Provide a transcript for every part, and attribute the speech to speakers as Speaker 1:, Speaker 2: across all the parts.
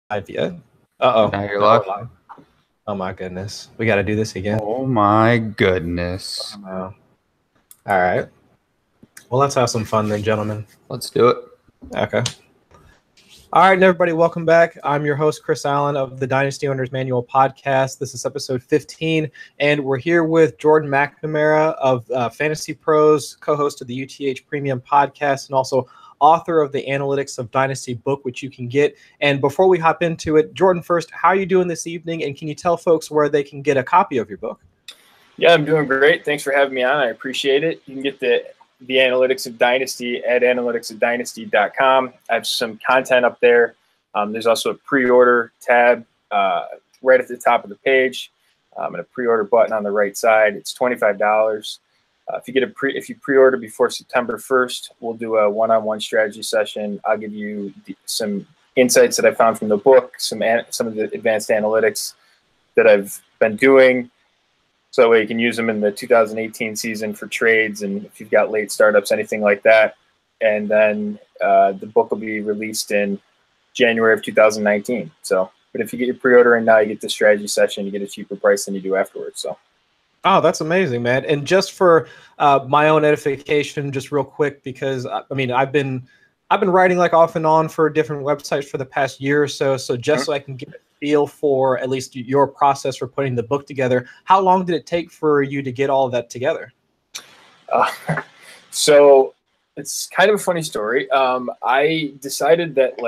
Speaker 1: Live yet? Uh-oh.
Speaker 2: Now you're
Speaker 1: No, we're
Speaker 2: live.
Speaker 1: live. Oh my goodness. We got to do this again.
Speaker 2: Oh my goodness.
Speaker 1: All right. Well, let's have some fun then, gentlemen.
Speaker 2: Let's do it.
Speaker 1: Okay. All right, everybody, welcome back. I'm your host, Chris Allen of the Dynasty Owners Manual podcast. This is episode 15, and we're here with Jordan McNamara of Fantasy Pros, co-host of the UTH Premium podcast, and also author of the Analytics of Dynasty book, which you can get. And before we hop into it, Jordan, first, how are you doing this evening? And can you tell folks where they can get a copy of your book?
Speaker 3: Yeah, I'm doing great. Thanks for having me on. I appreciate it. You can get the Analytics of Dynasty at analyticsofdynasty.com. I have some content up there. There's also a pre-order tab right at the top of the page, and a pre-order button on the right side. It's $25. If you pre-order before September 1st, we'll do a one-on-one strategy session. I'll give you some insights that I found from the book, some of the advanced analytics that I've been doing, so that way you can use them in the 2018 season for trades, and if you've got late startups, anything like that. And then the book will be released in January of 2019. So, but if you get your pre-order in now, you get the strategy session, you get a cheaper price than you do afterwards. So.
Speaker 1: Oh, that's amazing, man. And just for my own edification, just real quick, because I mean, I've been writing like off and on for different websites for the past year or so. So just so I can get a feel for at least your process for putting the book together, how long did it take for you to get all of that together?
Speaker 3: So it's kind of a funny story. I decided that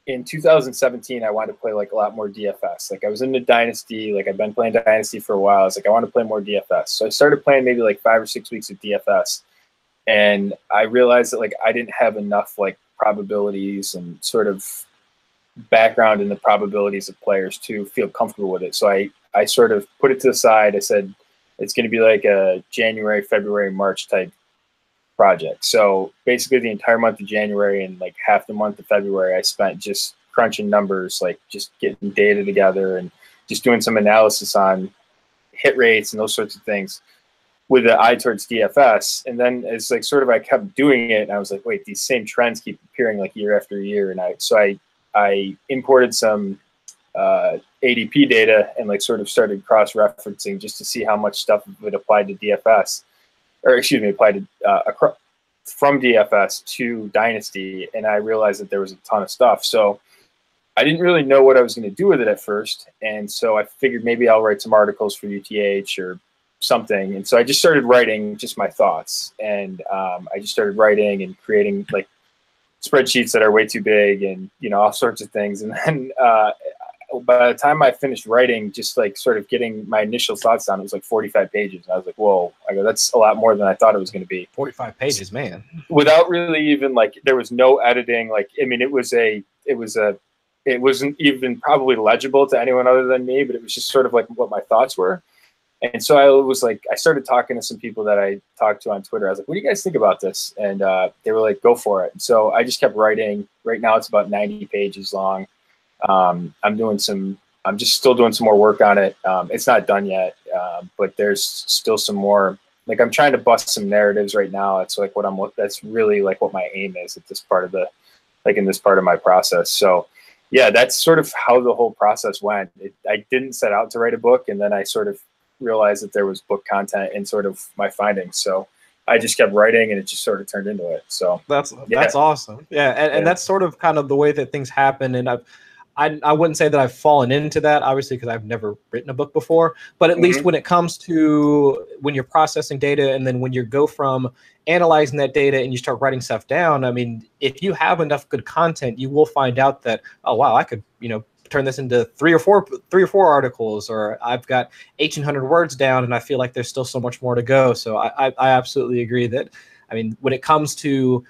Speaker 3: in 2017, I wanted to play like a lot more DFS. Like I was into Dynasty, like I've been playing Dynasty for a while. I was like, I want to play more DFS. So I started playing maybe like 5 or 6 weeks of DFS. And I realized that like I didn't have enough like probabilities and sort of background in the probabilities of players to feel comfortable with it. So I sort of put it to the side. I said, it's going to be like a January, February, March type project. So basically the entire month of January and like half the month of February, I spent just crunching numbers, like just getting data together and just doing some analysis on hit rates and those sorts of things with the eye towards DFS. And then it's like sort of I kept doing it and I was like, wait, these same trends keep appearing like year after year. And I imported some ADP data and like sort of started cross-referencing just to see how much stuff would apply to DFS. Applied to, from DFS to Dynasty, and I realized that there was a ton of stuff. So I didn't really know what I was going to do with it at first, and so I figured maybe I'll write some articles for UTH or something. And so I just started writing just my thoughts, and I just started writing and creating like spreadsheets that are way too big and all sorts of things. And then by the time I finished writing, just like sort of getting my initial thoughts down, it was like 45 pages. And I was like, whoa, I go, that's a lot more than I thought it was going to be.
Speaker 1: 45 pages, man.
Speaker 3: Without really even like, there was no editing. Like, I mean, it wasn't even probably legible to anyone other than me, but it was just sort of like what my thoughts were. And so I started talking to some people that I talked to on Twitter. I was like, what do you guys think about this? And they were like, go for it. And so I just kept writing. Right now it's about 90 pages long. I'm just still doing some more work on it. It's not done yet, but there's still some more, like I'm trying to bust some narratives right now. It's like that's really like what my aim is at this part of in this part of my process. So yeah, that's sort of how the whole process went. I didn't set out to write a book, and then I sort of realized that there was book content in sort of my findings. So I just kept writing and it just sort of turned into it. So
Speaker 1: that's awesome. Yeah. And that's sort of kind of the way that things happen. And I wouldn't say that I've fallen into that, obviously, because I've never written a book before. But at least when it comes to when you're processing data and then when you go from analyzing that data and you start writing stuff down, I mean, if you have enough good content, you will find out that, oh, wow, I could, turn this into three or four articles, or I've got 1,800 words down and I feel like there's still so much more to go. So I absolutely agree that, I mean, when it comes to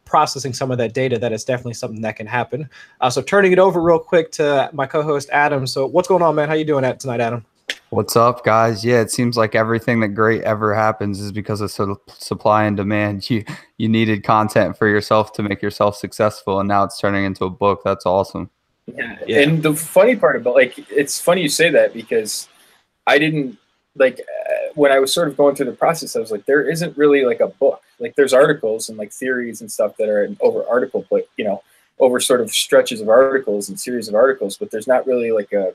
Speaker 1: processing some of that data, that is definitely something that can happen. So turning it over real quick to my co-host Adam. So what's going on, man? How you doing tonight, Adam?
Speaker 2: What's up, guys? Yeah, it seems like everything that great ever happens is because of supply and demand. You needed content for yourself to make yourself successful, and now it's turning into a book. That's awesome.
Speaker 3: Yeah. And the funny part about it's funny you say that, because I didn't when I was sort of going through the process, I was like, there isn't really like a book. Like there's articles and like theories and stuff that are over article, but over sort of stretches of articles and series of articles, but there's not really like a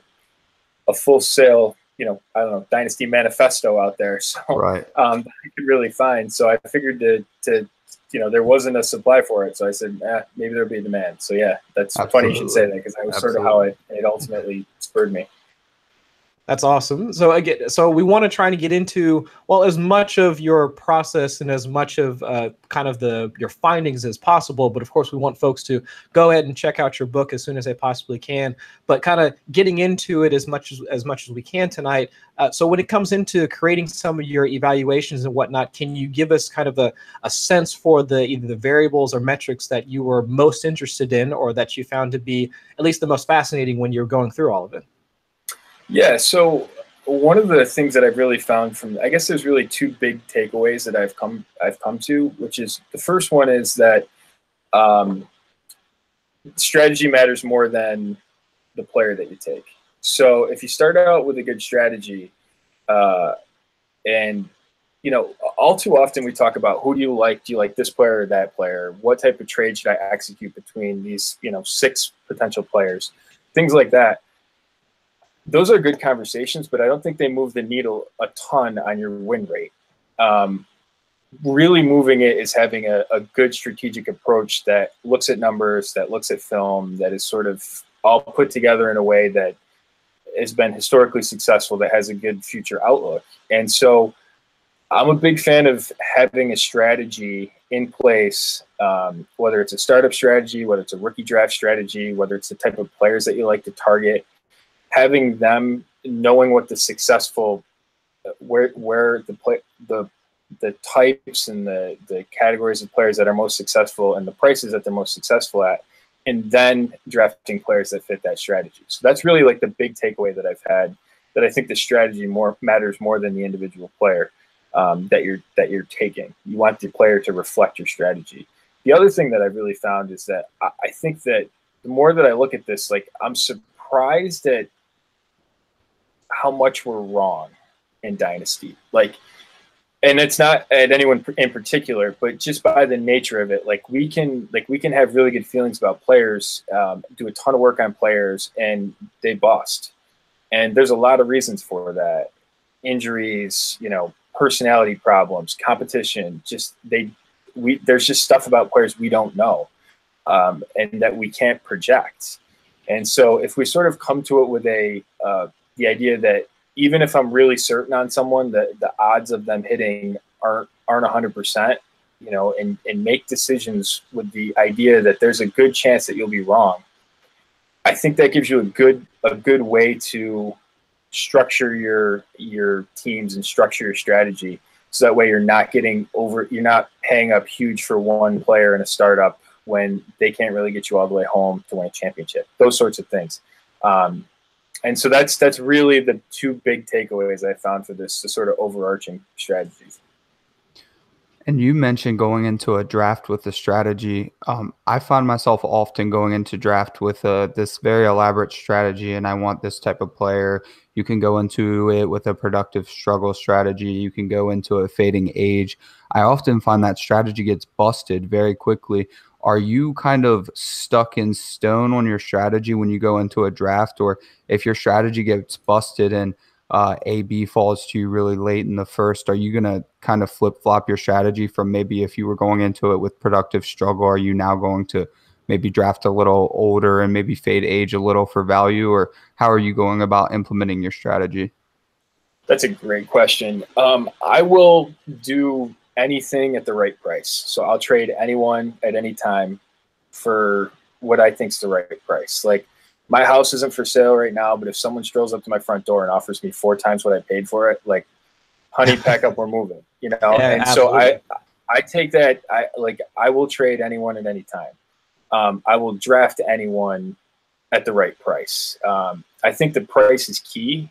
Speaker 3: full sale, I don't know, Dynasty manifesto out there. So
Speaker 2: right.
Speaker 3: That you could really find. So I figured to there wasn't a supply for it. So I said, maybe there'll be a demand. So yeah, that's
Speaker 2: Absolutely.
Speaker 3: funny you should say that, because that was sort of how it ultimately spurred me.
Speaker 1: That's awesome. So again, we want to try to get into, well, as much of your process and as much of kind of your findings as possible. But of course, we want folks to go ahead and check out your book as soon as they possibly can. But kind of getting into it as much as we can tonight. So when it comes into creating some of your evaluations and whatnot, can you give us kind of a sense for either the variables or metrics that you were most interested in, or that you found to be at least the most fascinating when you're going through all of it?
Speaker 3: Yeah, so one of the things that I've really found I guess there's really two big takeaways that I've come to, which is, the first one is that strategy matters more than the player that you take. So if you start out with a good strategy, and all too often we talk about, who do you like? Do you like this player or that player? What type of trade should I execute between these 6 potential players? Things like that. Those are good conversations, but I don't think they move the needle a ton on your win rate. Really moving it is having a good strategic approach that looks at numbers, that looks at film, that is sort of all put together in a way that has been historically successful, that has a good future outlook. And so I'm a big fan of having a strategy in place, whether it's a startup strategy, whether it's a rookie draft strategy, whether it's the type of players that you like to target. Having them knowing what the successful, where the types and the categories of players that are most successful and the prices that they're most successful at, and then drafting players that fit that strategy. So that's really like the big takeaway that I've had, that I think the strategy matters more than the individual player that you're taking. You want the player to reflect your strategy. The other thing that I've really found is that I think that the more that I look at this, like, I'm surprised at how much we're wrong in Dynasty. Like, and it's not at anyone in particular, but just by the nature of it, we can have really good feelings about players, do a ton of work on players, and they bust. And there's a lot of reasons for that: injuries, personality problems, competition. There's just stuff about players we don't know, and that we can't project. And so if we sort of come to it with the idea that even if I'm really certain on someone, the odds of them hitting aren't 100%, and make decisions with the idea that there's a good chance that you'll be wrong, I think that gives you a good way to structure your teams and structure your strategy. So that way you're not paying up huge for one player in a startup when they can't really get you all the way home to win a championship. Those sorts of things. And so that's really the two big takeaways I found for this, the sort of overarching strategies.
Speaker 2: And you mentioned going into a draft with a strategy. I find myself often going into draft with this very elaborate strategy, and I want this type of player. You can go into it with a productive struggle strategy. You can go into a fading age. I often find that strategy gets busted very quickly. Are you kind of stuck in stone on your strategy when you go into a draft? Or if your strategy gets busted and AB falls to you really late in the first, are you going to kind of flip-flop your strategy from maybe if you were going into it with productive struggle, are you now going to maybe draft a little older and maybe fade age a little for value? Or how are you going about implementing your strategy?
Speaker 3: That's a great question. I will do anything at the right price. So I'll trade anyone at any time for what I think is the right price. Like, my house isn't for sale right now, but if someone strolls up to my front door and offers me 4 times what I paid for it, like, honey, pack up, we're moving, Yeah, and absolutely. So I take that. I will trade anyone at any time. I will draft anyone at the right price. I think the price is key.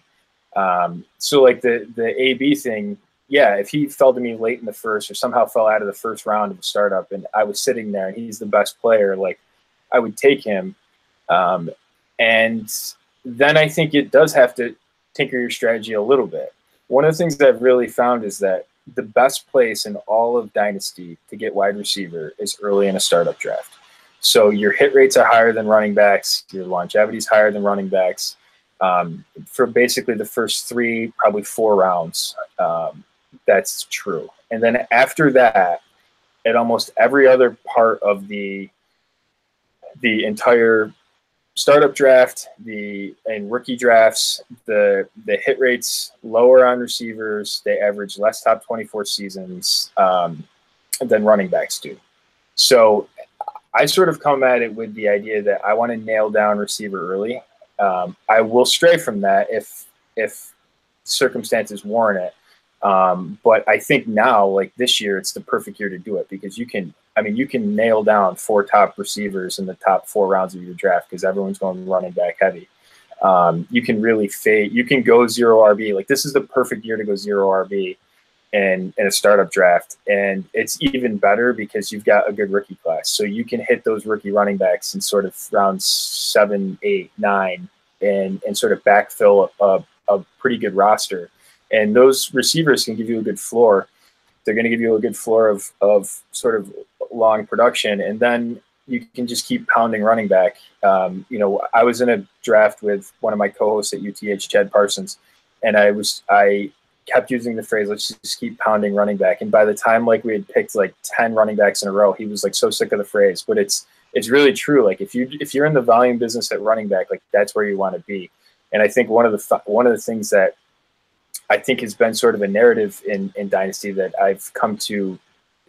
Speaker 3: So like the AB thing, yeah, if he fell to me late in the first or somehow fell out of the first round of a startup and I was sitting there and he's the best player, like, I would take him. And then I think it does have to tinker your strategy a little bit. One of the things that I've really found is that the best place in all of Dynasty to get wide receiver is early in a startup draft. So your hit rates are higher than running backs. Your longevity is higher than running backs. For basically the first 3, probably 4 rounds, that's true. And then after that, at almost every other part of the entire startup draft, and rookie drafts, the hit rates lower on receivers. They average less top 24 seasons than running backs do. So I sort of come at it with the idea that I want to nail down receiver early. I will stray from that if circumstances warrant it. But I think now, like this year, it's the perfect year to do it, because you can nail down 4 top receivers in the top 4 rounds of your draft, because everyone's going running back heavy. You can really fade. You can go 0 RB. Like, this is the perfect year to go 0 RB in a startup draft. And it's even better because you've got a good rookie class. So you can hit those rookie running backs in sort of rounds 7, 8, 9 and sort of backfill a pretty good roster. And those receivers can give you a good floor. They're going to give you a good floor of sort of long production. And then you can just keep pounding running back. I was in a draft with one of my co-hosts at UTH, Chad Parsons, and I kept using the phrase, let's just keep pounding running back. And by the time like we had picked like 10 running backs in a row, he was like so sick of the phrase. But it's really true. Like if you're in the volume business at running back, like that's where you want to be. And I think one of the things that I think has been sort of a narrative in Dynasty that I've come to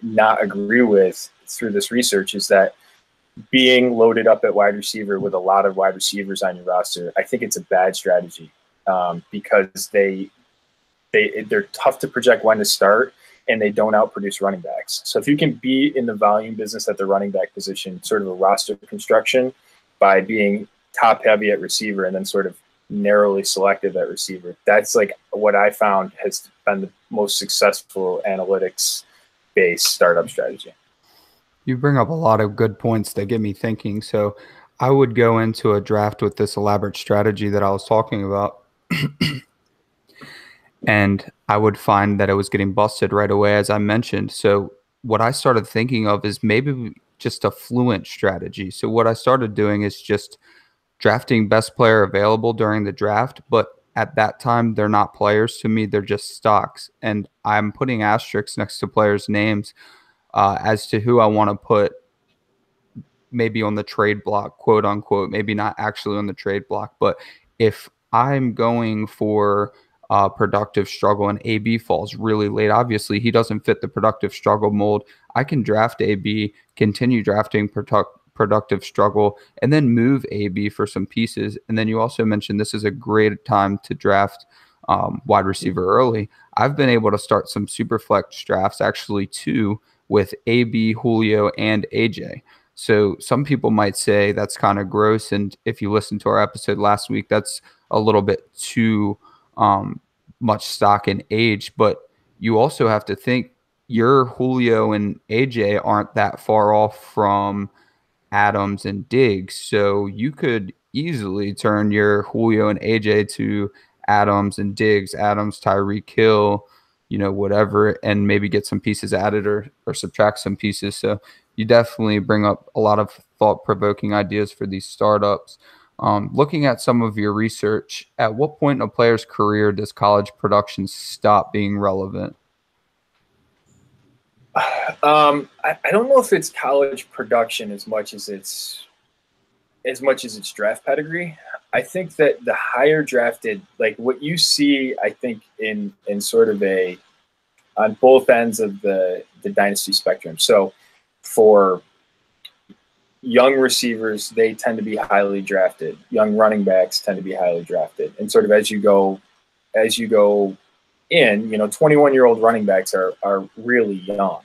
Speaker 3: not agree with through this research is that being loaded up at wide receiver with a lot of wide receivers on your roster, I think it's a bad strategy because they're tough to project when to start and they don't outproduce running backs. So if you can be in the volume business at the running back position, sort of a roster construction by being top heavy at receiver and then sort of narrowly selective at receiver, that's like what I found has been the most successful analytics based startup strategy.
Speaker 2: You bring up a lot of good points that get me thinking. So I would go into a draft with this elaborate strategy that I was talking about and I would find that it was getting busted right away, as I mentioned. So what I started thinking of is maybe just a fluent strategy. So what I started doing is just drafting best player available during the draft, but at that time, they're not players to me. They're just stocks. And I'm putting asterisks next to players' names as to who I want to put maybe on the trade block, quote unquote, maybe not actually on the trade block. But if I'm going for productive struggle and AB falls really late, obviously he doesn't fit the productive struggle mold. I can draft AB, continue drafting productive struggle, and then move AB for some pieces. And then you also mentioned this is a great time to draft wide receiver early. I've been able to start some super flex drafts, actually 2, with AB, Julio, and AJ. So some people might say that's kind of gross. And if you listened to our episode last week, that's a little bit too much stock in age. But you also have to think your Julio and AJ aren't that far off from Adams and Diggs. So you could easily turn your Julio and AJ to Adams and Diggs, Adams, Tyreek Hill, whatever, and maybe get some pieces added or subtract some pieces. So you definitely bring up a lot of thought-provoking ideas for these startups. Looking at some of your research, at what point in a player's career does college production stop being relevant?
Speaker 3: I don't know if it's college production as much as it's draft pedigree. I think that the higher drafted, like what you see, I think in sort of on both ends of the dynasty spectrum. So for young receivers, they tend to be highly drafted. Young running backs tend to be highly drafted. And sort of as you go in, 21-year-old running backs are really young.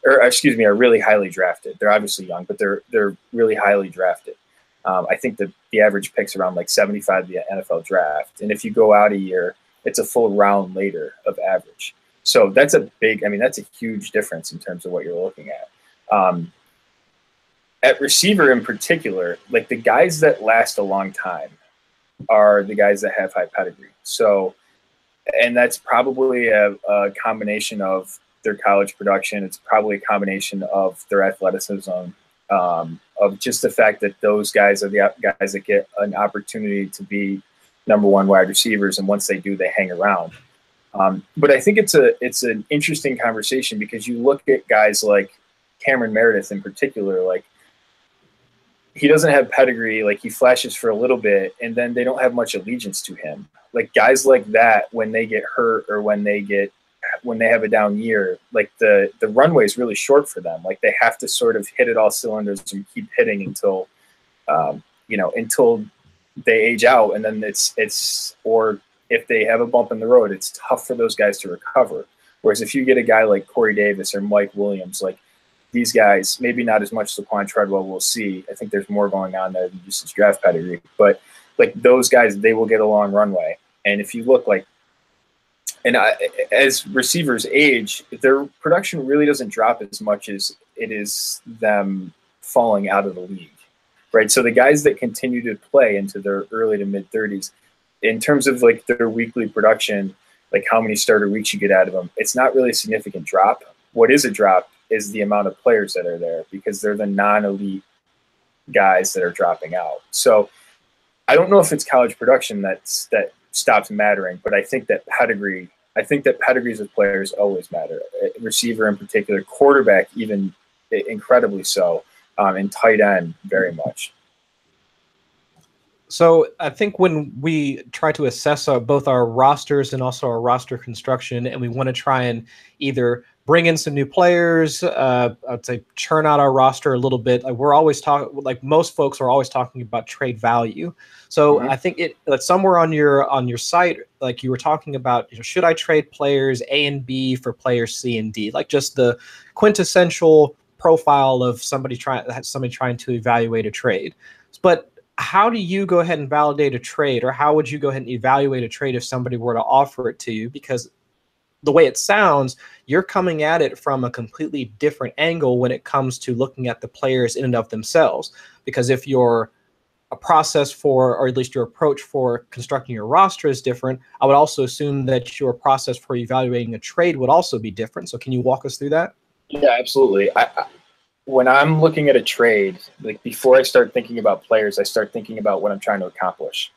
Speaker 3: Are really highly drafted. They're obviously young, but they're really highly drafted. I think the average pick's around like 75 the NFL draft. And if you go out a year, it's a full round later of average. So that's a huge difference in terms of what you're looking at. At receiver in particular, like the guys that last a long time are the guys that have high pedigree. So, and that's probably a combination of their college production. It's probably a combination of their athleticism of just the fact that those guys are the guys that get an opportunity to be number one wide receivers, and once they do, they hang around. But I think it's an interesting conversation because you look at guys like Cameron Meredith in particular, like he doesn't have pedigree, like he flashes for a little bit and then they don't have much allegiance to him. Like guys like that, when they get hurt or when they have a down year, like the runway is really short for them. Like they have to sort of hit it all cylinders and keep hitting until, until they age out. And then or if they have a bump in the road, it's tough for those guys to recover. Whereas if you get a guy like Corey Davis or Mike Williams, like these guys, maybe not as much Laquan Treadwell, we'll see. I think there's more going on there than just his draft pedigree. But like those guys, they will get a long runway. And if you look like, as receivers age, their production really doesn't drop as much as it is them falling out of the league, right? So the guys that continue to play into their early to mid 30s, in terms of like their weekly production, like how many starter weeks you get out of them, it's not really a significant drop. What is a drop is the amount of players that are there because they're the non-elite guys that are dropping out. So I don't know if it's college production that stops mattering, but I think that pedigrees of players always matter. Receiver in particular, quarterback even incredibly so, and tight end very much.
Speaker 1: So I think when we try to assess both our rosters and also our roster construction, and we want to try and either bring in some new players, I'd say churn out our roster a little bit. Like we're always talking, like most folks are always talking about trade value. So I think like somewhere on your site, like you were talking about, should I trade players A and B for players C and D? Like just the quintessential profile of somebody trying to evaluate a trade. But how do you go ahead and validate a trade, or how would you go ahead and evaluate a trade if somebody were to offer it to you? Because the way it sounds, you're coming at it from a completely different angle when it comes to looking at the players in and of themselves. Because if your process for, or at least your approach for constructing your roster is different, I would also assume that your process for evaluating a trade would also be different. So can you walk us through that?
Speaker 3: Yeah, absolutely. When I'm looking at a trade, like before I start thinking about players, I start thinking about what I'm trying to accomplish.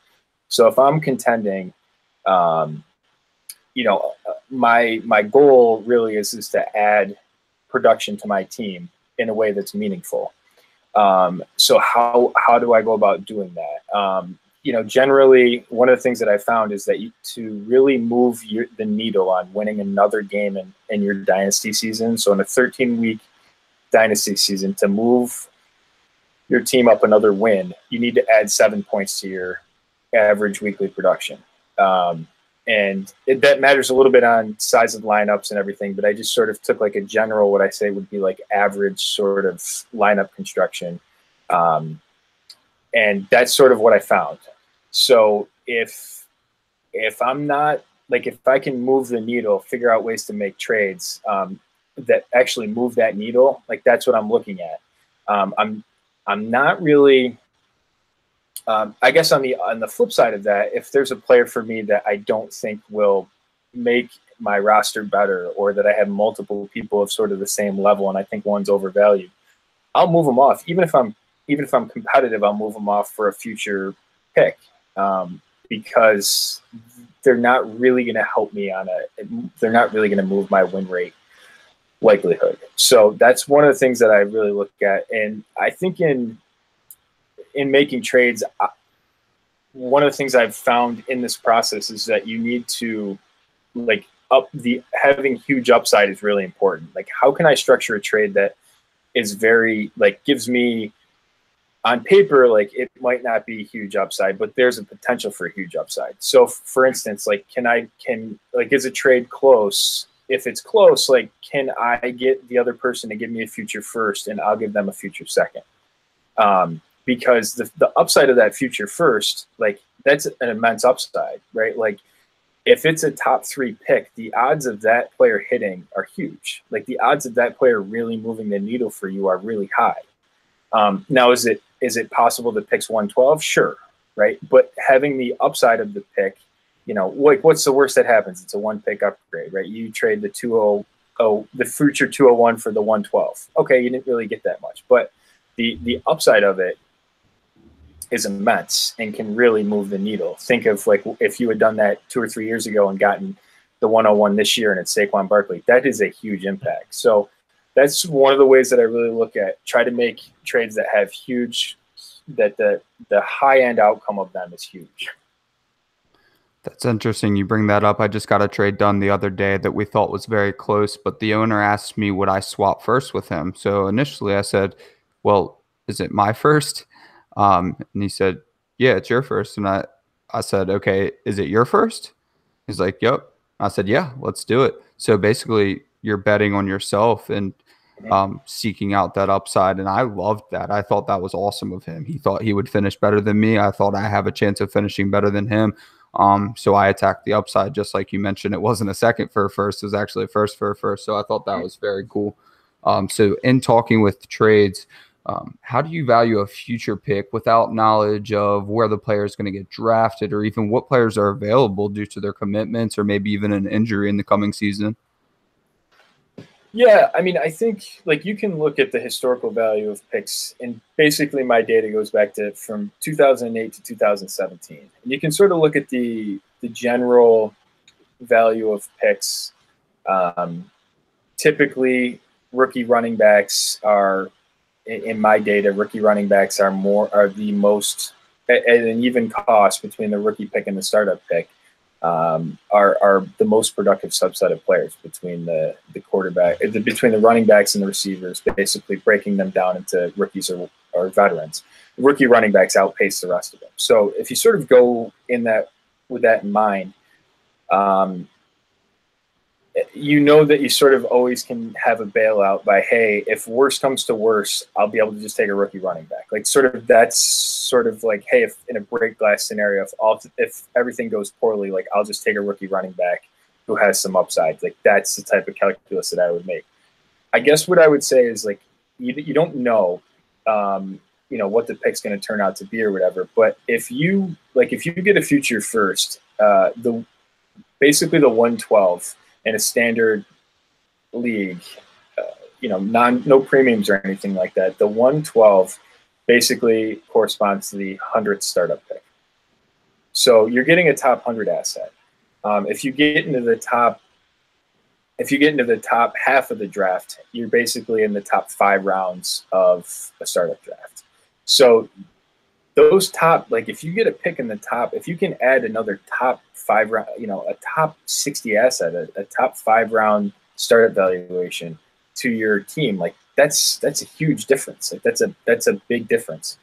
Speaker 3: So if I'm contending, my goal really is to add production to my team in a way that's meaningful. So how do I go about doing that? Generally one of the things that I found is that to really move the needle on winning another game in your dynasty season. So in a 13-week dynasty season, to move your team up another win, you need to add 7 points to your average weekly production. And that matters a little bit on size of lineups and everything, but I just sort of took like a general, what I say would be like average sort of lineup construction. And that's sort of what I found. So if I'm not, like, if I can move the needle, figure out ways to make trades that actually move that needle, like that's what I'm looking at. I'm not really, I guess on the flip side of that, if there's a player for me that I don't think will make my roster better, or that I have multiple people of sort of the same level and I think one's overvalued, I'll move them off. Even if I'm competitive, I'll move them off for a future pick, because they're not really going to help me they're not really going to move my win rate likelihood. So that's one of the things that I really look at. And I think in making trades, one of the things I've found in this process is that you need to, like, having huge upside is really important. Like, how can I structure a trade that is very, like, gives me, on paper, like, it might not be huge upside, but there's a potential for a huge upside. So for instance, like, is a trade close? If it's close, like, can I get the other person to give me a future first and I'll give them a future second? Because the upside of that future first, like, that's an immense upside, right? Like, if it's a top 3 pick, the odds of that player hitting are huge. Like, the odds of that player really moving the needle for you are really high. Now, is it possible that picks 112? Sure, right? But having the upside of the pick, like, what's the worst that happens? It's a 1-pick upgrade, right? You trade the future 201 for the 112. Okay, you didn't really get that much, but the upside of it is immense and can really move the needle. Think of like if you had done that 2 or 3 years ago and gotten the 101 this year and it's Saquon Barkley, that is a huge impact. So that's one of the ways that I really look at, try to make trades that have huge, that the high end outcome of them is huge.
Speaker 2: That's interesting. You bring that up. I just got a trade done the other day that we thought was very close, but the owner asked me, would I swap first with him? So initially I said, well, is it my first? And he said, yeah, it's your first. And I said, okay, is it your first? He's like, yep. I said, yeah, let's do it. So basically you're betting on yourself and seeking out that upside. And I loved that. I thought that was awesome of him. He thought he would finish better than me. I thought I have a chance of finishing better than him. So I attacked the upside, just like you mentioned. It wasn't a second for a first. It was actually a first for a first. So I thought that was very cool. So in talking with trades, how do you value a future pick without knowledge of where the player is going to get drafted or even what players are available due to their commitments or maybe even an injury in the coming season?
Speaker 3: Yeah, I mean, I think like you can look at the historical value of picks, and basically my data goes back to from 2008 to 2017. And you can sort of look at the general value of picks. Typically, rookie running backs are, in my data, rookie running backs are the most at an even cost between the rookie pick and the startup pick. Are the most productive subset of players between the quarterback, between the running backs and the receivers, basically breaking them down into rookies or veterans. The rookie running backs outpace the rest of them. So if you sort of go in that with that in mind, you know that you sort of always can have a bailout by, hey, if worse comes to worse, I'll be able to just take a rookie running back. Like sort of that's sort of like, hey, if in a break glass scenario, if everything goes poorly, like I'll just take a rookie running back who has some upside. Like that's the type of calculus that I would make. I guess what I would say is like you don't know, what the pick's going to turn out to be or whatever. But if you get a future first, basically the 112. In a standard league, no premiums or anything like that, the 112 basically corresponds to the 100th startup pick. So you're getting a top 100 asset. If you get into the top half of the draft, you're basically in the top 5 rounds of a startup draft. So those top, like if you get a pick in the top, if you can add another top 5 round, a top 60 asset, a top 5 round startup valuation to your team, like that's a huge difference. Like that's a big difference.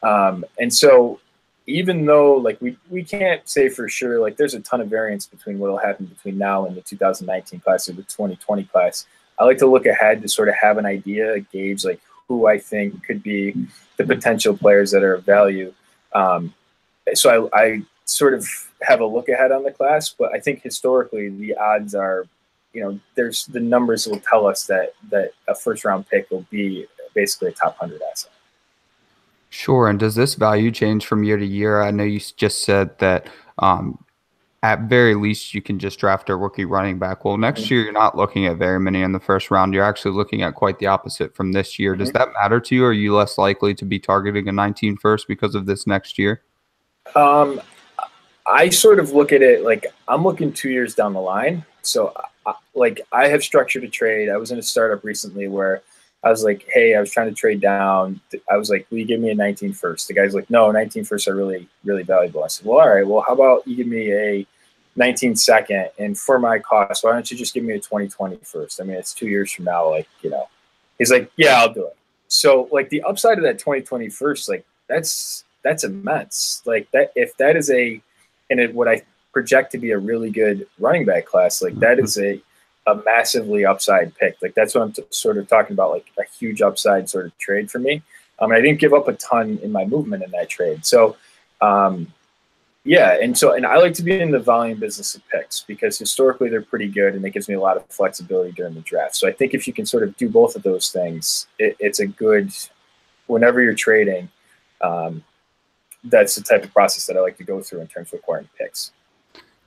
Speaker 3: And so even though like we can't say for sure, like there's a ton of variance between what will happen between now and the 2019 class or the 2020 class, I like to look ahead to sort of have an idea, a gauge, like who I think could be the potential players that are of value. So I sort of have a look ahead on the class, but I think historically the odds are, there's the numbers will tell us that a first round pick will be basically a top 100 asset.
Speaker 2: Sure. And does this value change from year to year? I know you just said that at very least you can just draft a rookie running back. Well, next year you're not looking at very many in the first round. You're actually looking at quite the opposite from this year. Does that matter to you? Are you less likely to be targeting a 19 first because of this next year?
Speaker 3: I sort of look at it like I'm looking 2 years down the line. So I have structured a trade. I was in a startup recently where I was like, hey, I was trying to trade down. I was like, will you give me a 19 first? The guy's like, no, 19 first are really, really valuable. I said, well, all right, well, how about you give me a 19 second, and for my cost, why don't you just give me a 2020 first? I mean, it's 2 years from now, he's like, yeah, I'll do it. So like the upside of that 2020 first, like that's immense. Like that, if that is what I project to be a really good running back class, like that is a massively upside pick. Like that's what I'm sort of talking about, like a huge upside sort of trade for me. I didn't give up a ton in my movement in that trade. So, and I like to be in the volume business of picks because historically they're pretty good and it gives me a lot of flexibility during the draft. So I think if you can sort of do both of those things, it's a good, whenever you're trading, that's the type of process that I like to go through in terms of acquiring picks.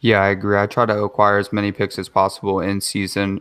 Speaker 2: Yeah, I agree. I try to acquire as many picks as possible in season,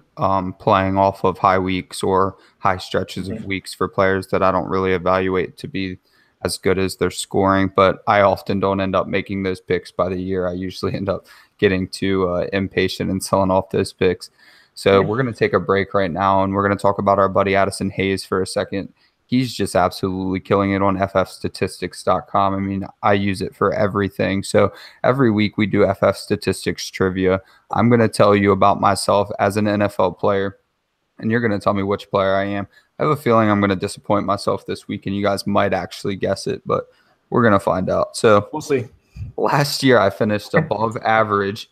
Speaker 2: playing off of high weeks or high stretches of weeks for players that I don't really evaluate to be as good as their scoring. But I often don't end up making those picks by the year. I usually end up getting too impatient and selling off those picks. So we're going to take a break right now, and we're going to talk about our buddy Addison Hayes for a second. He's just absolutely killing it on ffstatistics.com. I mean, I use it for everything. So every week we do FF Statistics trivia. I'm going to tell you about myself as an NFL player, and you're going to tell me which player I am. I have a feeling I'm going to disappoint myself this week, and you guys might actually guess it, but we're going to find out. So
Speaker 1: we'll see.
Speaker 2: Last year I finished above average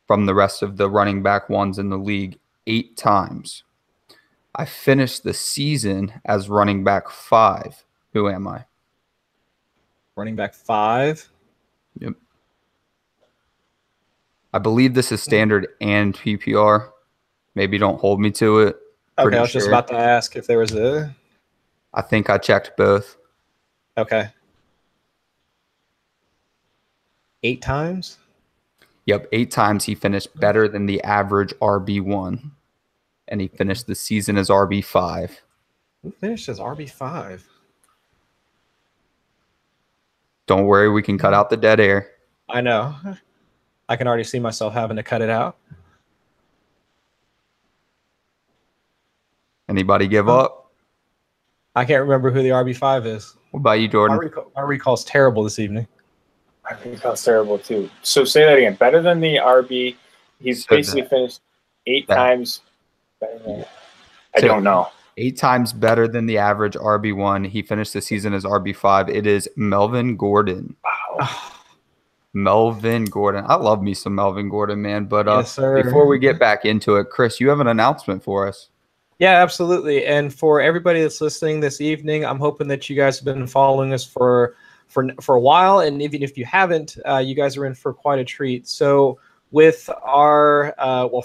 Speaker 2: from the rest of the running back ones in the league 8 times. I finished the season as running back 5. Who am I?
Speaker 1: Running back 5?
Speaker 2: Yep. I believe this is standard and PPR. Maybe don't hold me to it.
Speaker 1: Okay, I was just about to ask if there was a...
Speaker 2: I think I checked both.
Speaker 1: Okay. 8 times?
Speaker 2: Yep, 8 times he finished better than the average RB1. And he finished the season as RB5.
Speaker 1: Who finished as RB5?
Speaker 2: Don't worry, we can cut out the dead air.
Speaker 1: I know. I can already see myself having to cut it out.
Speaker 2: Anybody give up?
Speaker 1: I can't remember who the RB5 is.
Speaker 2: What about you, Jordan?
Speaker 1: My recall's terrible this evening.
Speaker 3: My recall's terrible too. So say that again. Better than the RB. He's basically finished 8 times. I don't know.
Speaker 2: 8 times better than the average RB1. He finished the season as RB5. It is Melvin Gordon.
Speaker 3: Wow.
Speaker 2: Melvin Gordon. I love me some Melvin Gordon, man. But
Speaker 1: yes, sir.
Speaker 2: Before we get back into it, Chris, you have an announcement for us.
Speaker 1: Yeah, absolutely. And for everybody that's listening this evening, I'm hoping that you guys have been following us for a while. And even if you haven't, you guys are in for quite a treat. So with our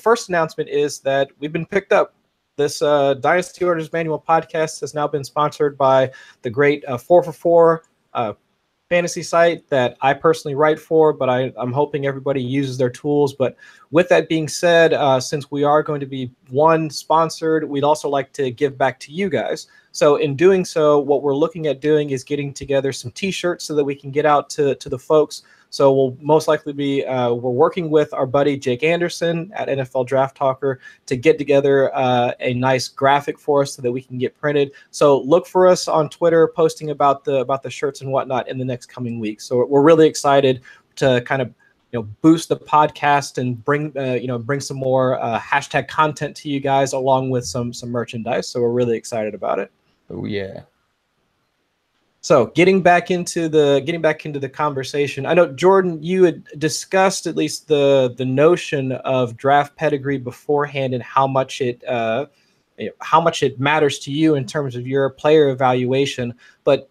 Speaker 1: first announcement is that we've been picked up. This Dynasty Orders Manual podcast has now been sponsored by the great 4for4 fantasy site that I personally write for, but I'm hoping everybody uses their tools. But with that being said, since we are going to be sponsored, we'd also like to give back to you guys. So in doing so, what we're looking at doing is getting together some T-shirts so that we can get out to the folks. So we'll most likely be we're working with our buddy Jake Anderson at NFL Draft Talker to get together a nice graphic for us so that we can get printed. So look for us on Twitter posting about the shirts and whatnot in the next coming weeks. So we're really excited to kind of boost the podcast and bring some more hashtag content to you guys along with some merchandise. So we're really excited about it.
Speaker 2: Oh yeah.
Speaker 1: So getting back into the conversation, I know Jordan, you had discussed at least the notion of draft pedigree beforehand and how much it matters to you in terms of your player evaluation. But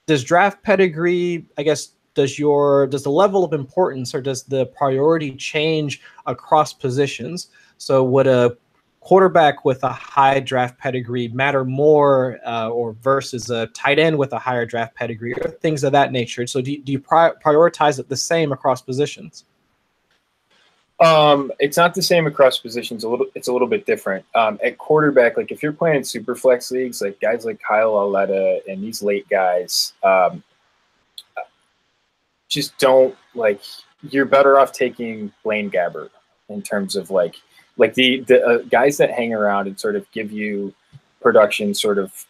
Speaker 1: does draft pedigree, I guess, does the level of importance or does the priority change across positions? So would a quarterback with a high draft pedigree matter more or versus a tight end with a higher draft pedigree or things of that nature? So do you prioritize it the same across positions?
Speaker 3: It's not the same across positions. It's a little bit different. At quarterback, like if you're playing in super flex leagues, like guys like Kyle Aletta and these late guys, just don't you're better off taking Blaine Gabbert in terms of like the guys that hang around and sort of give you production sort of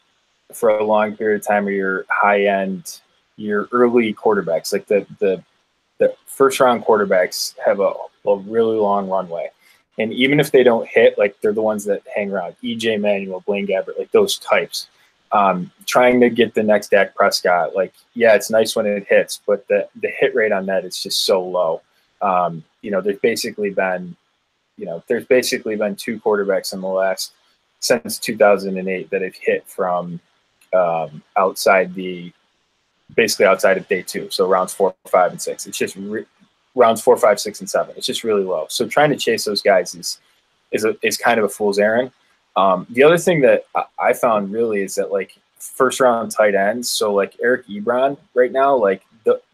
Speaker 3: for a long period of time, or your high end, your early quarterbacks, like the first round quarterbacks have a really long runway. And even if they don't hit, like they're the ones that hang around. EJ Manuel, Blaine Gabbert, like those types. Trying to get the next Dak Prescott, it's nice when it hits, but the hit rate on that is just so low. There's basically been 2 quarterbacks in the last since 2008 that have hit from outside of day 2. So rounds 4, 5, and 6. It's just rounds 4, 5, 6, and 7. It's just really low. So trying to chase those guys is kind of a fool's errand. The other thing that I found really is that first round tight ends. So Eric Ebron right now,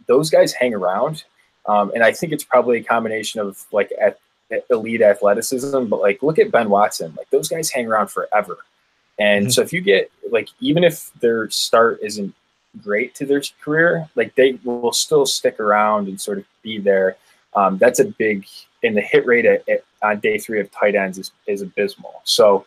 Speaker 3: those guys hang around And I think it's probably a combination of like elite athleticism, but like look at Ben Watson, like those guys hang around forever. And so if you get like, even if their start isn't great to their career, like they will still stick around and sort of be there. That's a big, and the hit rate on day 3 of tight ends is abysmal. So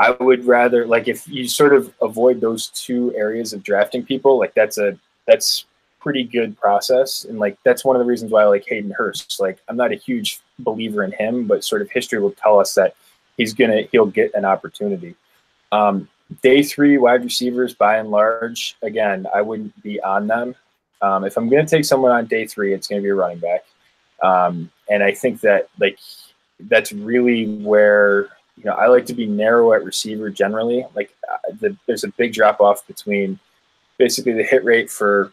Speaker 3: I would rather, like, if you sort of avoid those 2 areas of drafting people, like that's pretty good process. And like, that's one of the reasons why I like Hayden Hurst. Like, I'm not a huge believer in him, but sort of history will tell us that he'll get an opportunity. Day 3 wide receivers, by and large, again, I wouldn't be on them. If I'm going to take someone on day 3, it's going to be a running back. And I think that like, that's really where, you know, I like to be narrow at receiver generally. Like there's a big drop off between basically the hit rate for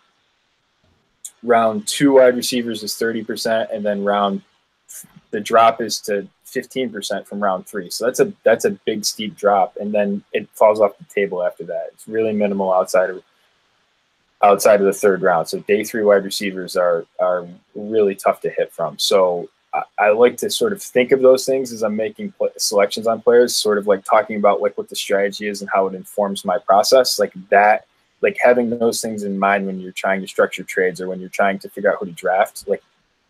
Speaker 3: round 2 wide receivers is 30%. And then the drop is to 15% from round 3. So that's a big steep drop. And then it falls off the table after that. It's really minimal outside of the 3rd round. So day 3 wide receivers are really tough to hit from. So I like to sort of think of those things as I'm making selections on players, sort of like talking about like what the strategy is and how it informs my process. Like that, like having those things in mind when you're trying to structure trades or when you're trying to figure out who to draft, like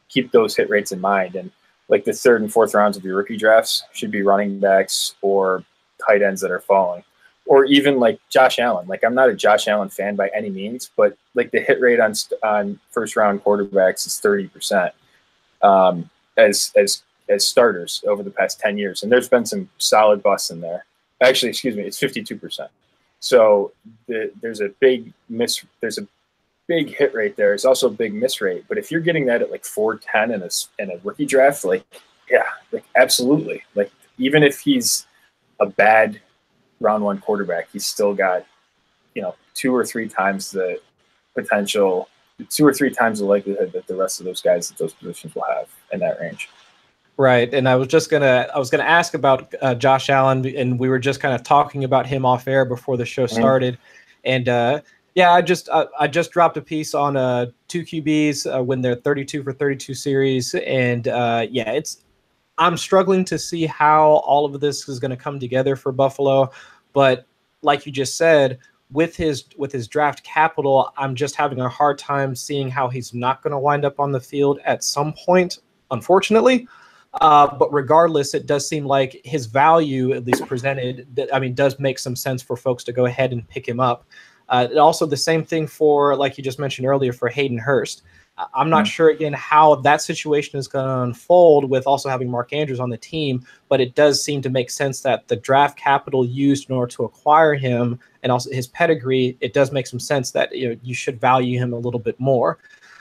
Speaker 3: keep those hit rates in mind. And like the 3rd and 4th rounds of your rookie drafts should be running backs or tight ends that are falling, or even like Josh Allen. Like I'm not a Josh Allen fan by any means, but like the hit rate on 1st round quarterbacks is 30%. As starters over the past 10 years. And there's been some solid busts in there. Actually, excuse me, it's 52%. So there's a big hit rate there. It's also a big miss rate. But if you're getting that at like 4.10 in a rookie draft, like, yeah, like absolutely. Like even if he's a bad round 1 quarterback, he's still got, you know, 2 or 3 times the potential, 2 or 3 times the likelihood that the rest of those guys at those positions will have in that range.
Speaker 1: Right. And I was gonna ask about Josh Allen, and we were just kind of talking about him off air before the show started. And yeah, I just dropped a piece on 2 QBs when they're 32 for 32 series. And yeah, I'm struggling to see how all of this is going to come together for Buffalo. But like you just said, with his draft capital, I'm just having a hard time seeing how he's not going to wind up on the field at some point, unfortunately. But regardless, it does seem like his value, at least presented, does make some sense for folks to go ahead and pick him up. Also, the same thing for, like you just mentioned earlier, for Hayden Hurst. I'm not sure, again, how that situation is going to unfold with also having Mark Andrews on the team, but it does seem to make sense that the draft capital used in order to acquire him and also his pedigree, it does make some sense that you should value him a little bit more.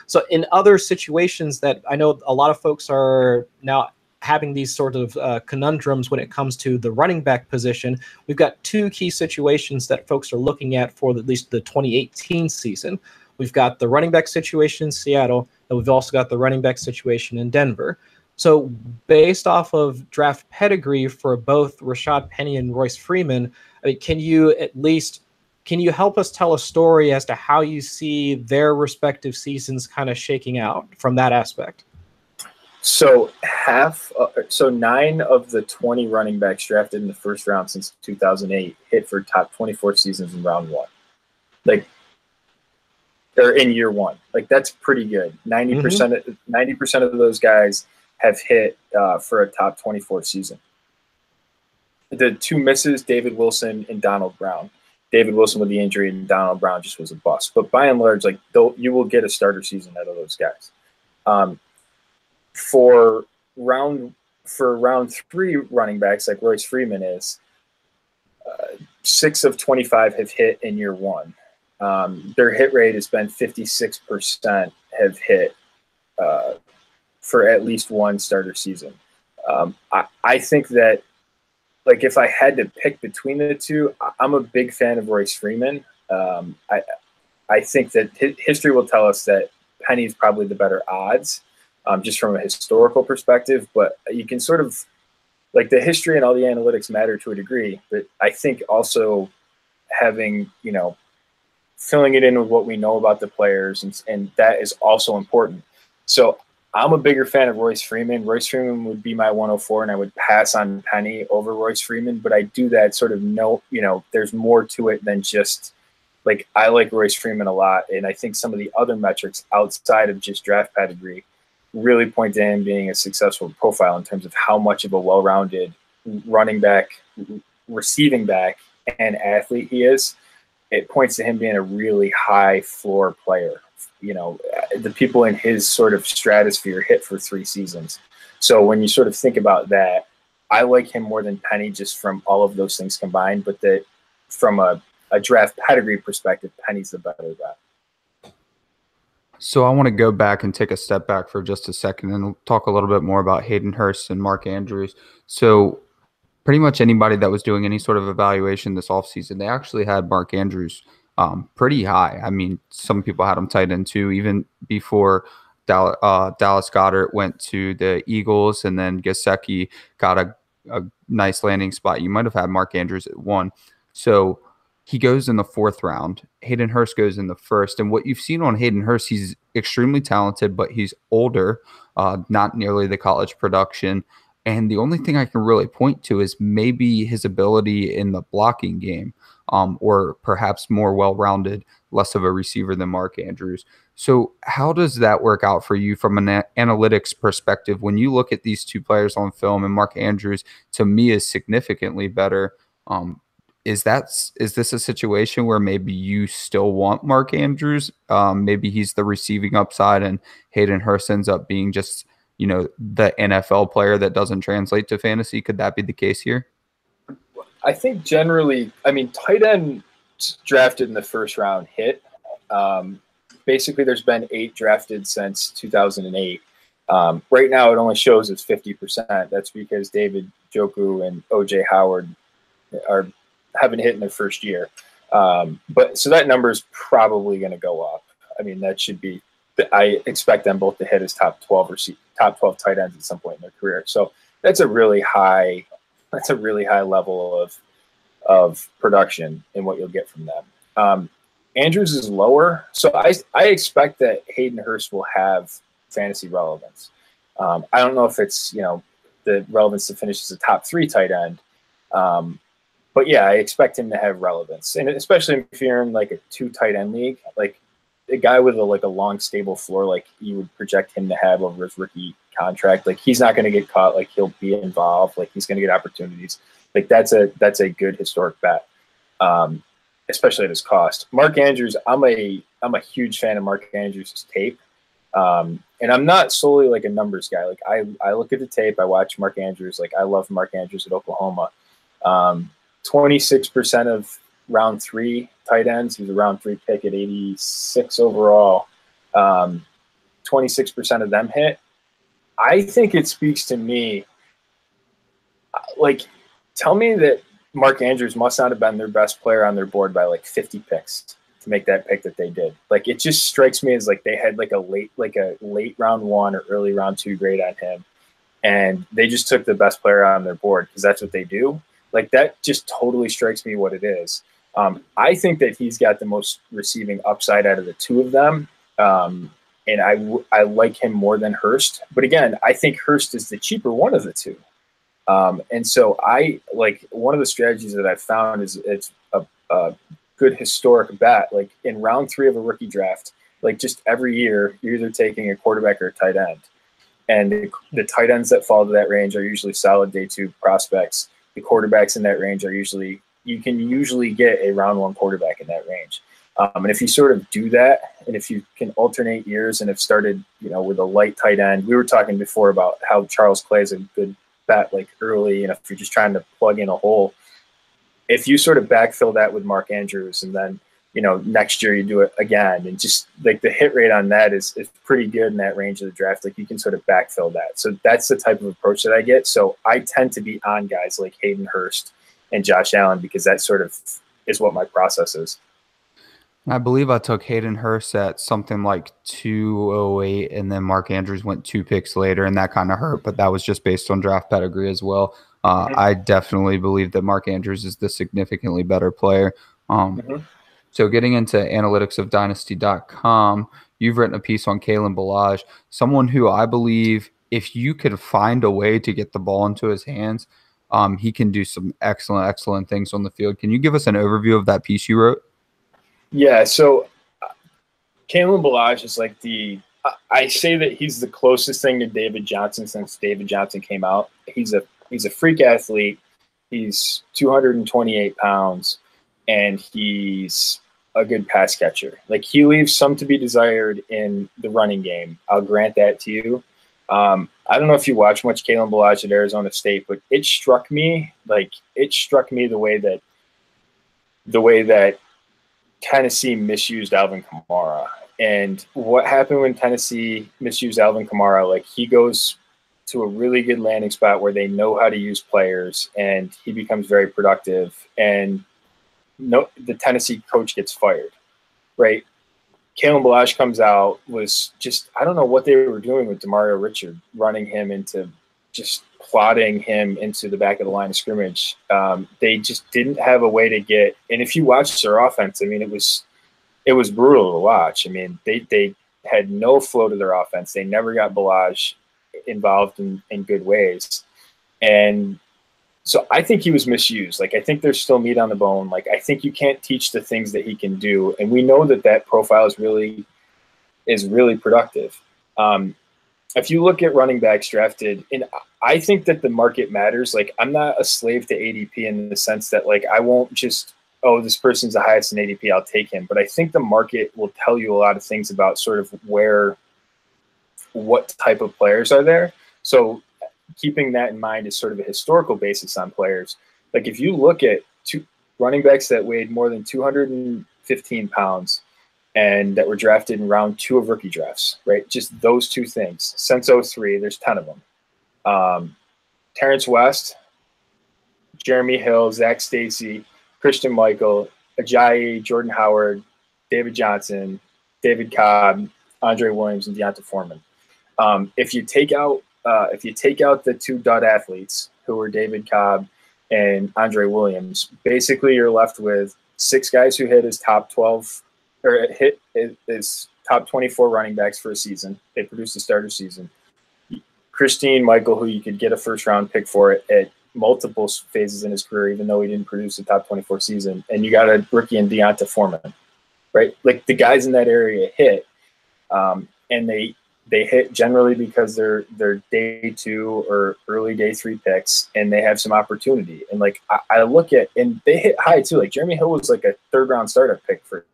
Speaker 1: So in other situations that I know a lot of folks are now having these sort of conundrums when it comes to the running back position, we've got 2 key situations that folks are looking at for at least the 2018 season. We've got the running back situation in Seattle, and we've also got the running back situation in Denver. So based off of draft pedigree for both Rashad Penny and Royce Freeman, I mean, can you help us tell a story as to how you see their respective seasons kind of shaking out from that aspect?
Speaker 3: So 9 of the 20 running backs drafted in the 1st round since 2008 hit for top 24 seasons in round 1. Like, or in year 1. Like, that's pretty good. 90% of those guys have hit for a top 24 season. The 2 misses, David Wilson and Donald Brown. David Wilson with the injury and Donald Brown just was a bust. But by and large, like, you will get a starter season out of those guys. For round 3 running backs like Royce Freeman is, 6 of 25 have hit in year 1. Their hit rate has been 56% have hit for at least 1 starter season. I think that, like, if I had to pick between the 2, I'm a big fan of Royce Freeman. I think that history will tell us that Penny's probably the better odds, just from a historical perspective. But you can sort of, like, the history and all the analytics matter to a degree. But I think also having, filling it in with what we know about the players, and that is also important. So I'm a bigger fan of Royce Freeman. Royce Freeman would be my 104, and I would pass on Penny over Royce Freeman. But I do that sort of there's more to it than just like I like Royce Freeman a lot, and I think some of the other metrics outside of just draft pedigree really point to him being a successful profile in terms of how much of a well-rounded running back, receiving back, and athlete he is. It points to him being a really high floor player. The people in his sort of stratosphere hit for 3 seasons. So when you sort of think about that, I like him more than Penny just from all of those things combined, but that from a draft pedigree perspective, Penny's the better bet.
Speaker 2: So I want to go back and take a step back for just a second and talk a little bit more about Hayden Hurst and Mark Andrews. So pretty much anybody that was doing any sort of evaluation this offseason, they actually had Mark Andrews pretty high. I mean, some people had him tight end too, even before Dallas Goedert went to the Eagles, and then Gesicki got a nice landing spot. You might have had Mark Andrews at 1. So he goes in the 4th round. Hayden Hurst goes in the 1st. And what you've seen on Hayden Hurst, he's extremely talented, but he's older, not nearly the college production. And the only thing I can really point to is maybe his ability in the blocking game, or perhaps more well-rounded, less of a receiver than Mark Andrews. So how does that work out for you from an analytics perspective when you look at these 2 players on film? And Mark Andrews, to me, is significantly better. Is this a situation where maybe you still want Mark Andrews? Maybe he's the receiving upside and Hayden Hurst ends up being just, the NFL player that doesn't translate to fantasy. Could that be the case here?
Speaker 3: I think generally, tight end drafted in the 1st round hit. Basically, there's been 8 drafted since 2008. Right now, it only shows it's 50%. That's because David Njoku and O.J. Howard haven't hit in their 1st year. But so that number is probably going to go up. That should be. I expect them both to hit as top 12 tight ends at some point in their career. So that's a really high level of production in what you'll get from them. Andrews is lower, so I expect that Hayden Hurst will have fantasy relevance. I don't know if it's the relevance to finish as a top 3 tight end, but yeah, I expect him to have relevance, and especially if you're in like a 2 tight end league, like a guy with a long stable floor, like you would project him to have over his rookie contract. Like he's not going to get caught. Like he'll be involved. Like he's going to get opportunities. Like that's a good historic bet, especially at his cost. Mark Andrews, I'm a huge fan of Mark Andrews' tape, and I'm not solely like a numbers guy. Like I look at the tape, I watch Mark Andrews. Like I love Mark Andrews at Oklahoma. 26% of round 3 tight ends. He was a round 3 pick at 86 overall. 26% of them hit. I think it speaks to me. Like, tell me that Mark Andrews must not have been their best player on their board by like 50 picks to make that pick that they did. Like, it just strikes me as like they had like a late round 1 or early round 2 grade on him, and they just took the best player on their board because that's what they do. Like, that just totally strikes me what it is. I think that he's got the most receiving upside out of the 2 of them. And I like him more than Hurst. But again, I think Hurst is the cheaper one of the 2. And so I like one of the strategies that I've found is it's a good historic bet. Like in round 3 of a rookie draft, like just every year, you're either taking a quarterback or a tight end. And the tight ends that fall to that range are usually solid day 2 prospects. The quarterbacks in that range are you can usually get a round 1 quarterback in that range. And if you sort of do that, and if you can alternate years and have started, with a light tight end, we were talking before about how Charles Clay is a good bet like early, and if you're just trying to plug in a hole, if you sort of backfill that with Mark Andrews and then, next year you do it again, and just like the hit rate on that is pretty good in that range of the draft. Like you can sort of backfill that. So that's the type of approach that I get. So I tend to be on guys like Hayden Hurst and Josh Allen because that sort of is what my process is.
Speaker 2: I believe I took Hayden Hurst at something like 208, and then Mark Andrews went 2 picks later, and that kind of hurt, but that was just based on draft pedigree as well. I definitely believe that Mark Andrews is the significantly better player. So getting into analytics of Dynasty.com, You've written a piece on Kalen Ballage, someone who I believe if you could find a way to get the ball into his hands, he can do some excellent things on the field. Can you give us an overview of that piece you wrote?
Speaker 3: Yeah, so Kalen Ballage is like I say that he's the closest thing to David Johnson since David Johnson came out. He's a freak athlete. He's 228 pounds, and he's a good pass catcher. Like, he leaves some to be desired in the running game. I'll grant that to you. I don't know if you watch much Kalen Ballage at Arizona State, but it struck me the way that Tennessee misused Alvin Kamara. And what happened when Tennessee misused Alvin Kamara, like, he goes to a really good landing spot where they know how to use players, and he becomes very productive, and the Tennessee coach gets fired, right? Kalen Ballage comes out, was just, I don't know what they were doing with Demario Richard, running him into, just plotting him into the back of the line of scrimmage. They just didn't have a way to get, and if you watch their offense, I mean, it was brutal to watch. I mean, they had no flow to their offense. They never got Ballage involved in good ways. And so I think he was misused. Like, I think there's still meat on the bone. Like, I think you can't teach the things that he can do. And we know that profile is really productive. If you look at running backs drafted, and I think that the market matters. Like, I'm not a slave to ADP in the sense that, like, I won't just, oh, this person's the highest in ADP, I'll take him. But I think the market will tell you a lot of things about sort of what type of players are there. So keeping that in mind is sort of a historical basis on players. Like, if you look at two running backs that weighed more than 215 pounds and that were drafted in round 2 of rookie drafts, right? Just those two things. Since 03, there's 10 of them. Terrence West, Jeremy Hill, Zach Stacy, Christian Michael, Ajayi, Jordan Howard, David Johnson, David Cobb, Andre Williams, and Deonta Foreman. If you take out the 2 dud athletes who were David Cobb and Andre Williams, basically you're left with 6 guys who hit his top 12 or hit his top 24 running backs for a season. They produced a starter season. Christine Michael, who you could get a first-round pick for at multiple phases in his career, even though he didn't produce a top 24 season. And you got a rookie in Deonta Foreman, right? Like, the guys in that area hit, and they hit generally because they're day 2 or early day 3 picks, and they have some opportunity. And, like, I look at, and they hit high too. Like, Jeremy Hill was like a 3rd-round startup pick for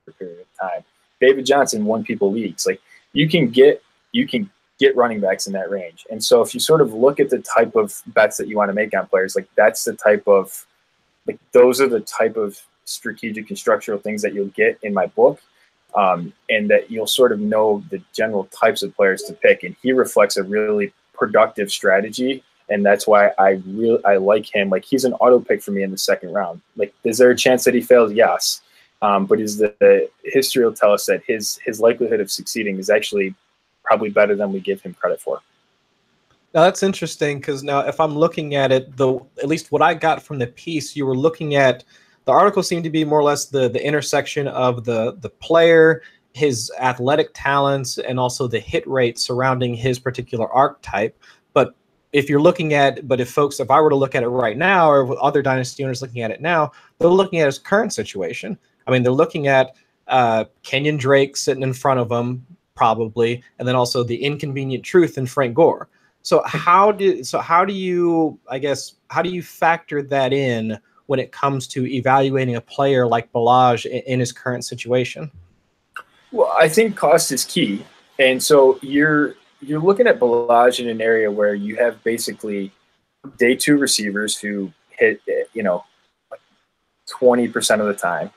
Speaker 3: a period of time. David Johnson won people leagues. Like, you can get running backs in that range. And so if you sort of look at the type of bets that you want to make on players, like, that's the type of, like, those are the type of strategic and structural things that you'll get in my book. And that you'll sort of know the general types of players to pick. And he reflects a really productive strategy. And that's why I like him. Like, he's an auto pick for me in the 2nd round. Like, is there a chance that he fails? Yes. But the history will tell us that his likelihood of succeeding is actually probably better than we give him credit for.
Speaker 1: Now, that's interesting, because now if I'm looking at it, at least what I got from the piece, you were looking at, the article seemed to be more or less the intersection of the player, his athletic talents, and also the hit rate surrounding his particular archetype. But if I were to look at it right now, or other dynasty owners looking at it now, they're looking at his current situation. I mean, they're looking at Kenyon Drake sitting in front of him, probably, and then also the inconvenient truth in Frank Gore. So how do you factor that in when it comes to evaluating a player like Ballage in his current situation?
Speaker 3: Well, I think cost is key. And so you're looking at Ballage in an area where you have basically day 2 receivers who hit, 20% of the time.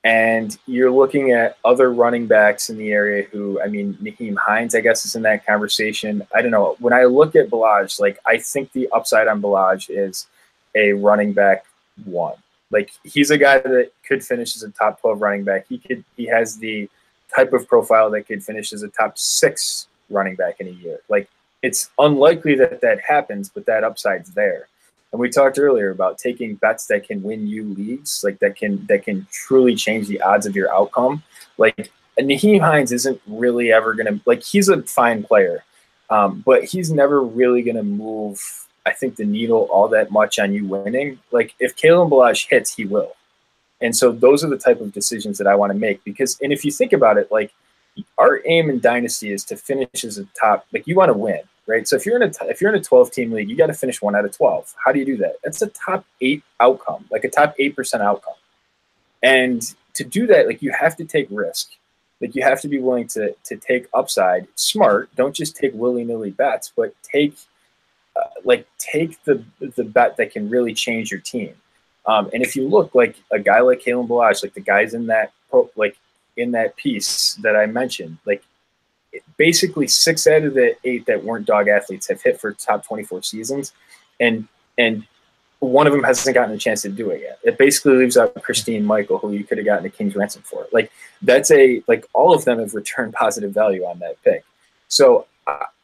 Speaker 3: And you're looking at other running backs in the area who, I mean, Nyheim Hines, I guess, is in that conversation. I don't know. When I look at Ballage, like, I think the upside on Ballage is a running back 1. Like, he's a guy that could finish as a top 12 running back. He has the type of profile that could finish as a top 6 running back in a year. Like, it's unlikely that happens, but that upside's there. And we talked earlier about taking bets that can win you leagues, like that can truly change the odds of your outcome. Like, And Nyheim Hines isn't really ever going to, like, he's a fine player, but he's never really going to move, I think, the needle all that much on you winning. Like, if Kalen Ballage hits, he will. And so those are the type of decisions that I want to make, because, and if you think about it, like, our aim in Dynasty is to finish as a top, like, you want to win, right? So if you're in a 12-team league, you got to finish 1 out of 12. How do you do that? That's a top 8 outcome, like a top 8% outcome. And to do that, like, you have to take risk. Like, you have to be willing to take upside. Smart. Don't just take willy-nilly bets, but take the bet that can really change your team. And if you look, like, a guy like Kalen Ballage, like the guys in that in that piece that I mentioned, like, basically 6 out of the 8 that weren't dog athletes have hit for top 24 seasons, and one of them hasn't gotten a chance to do it yet. It basically leaves out Christine Michael, who you could have gotten a king's ransom for. Like, that's all of them have returned positive value on that pick. So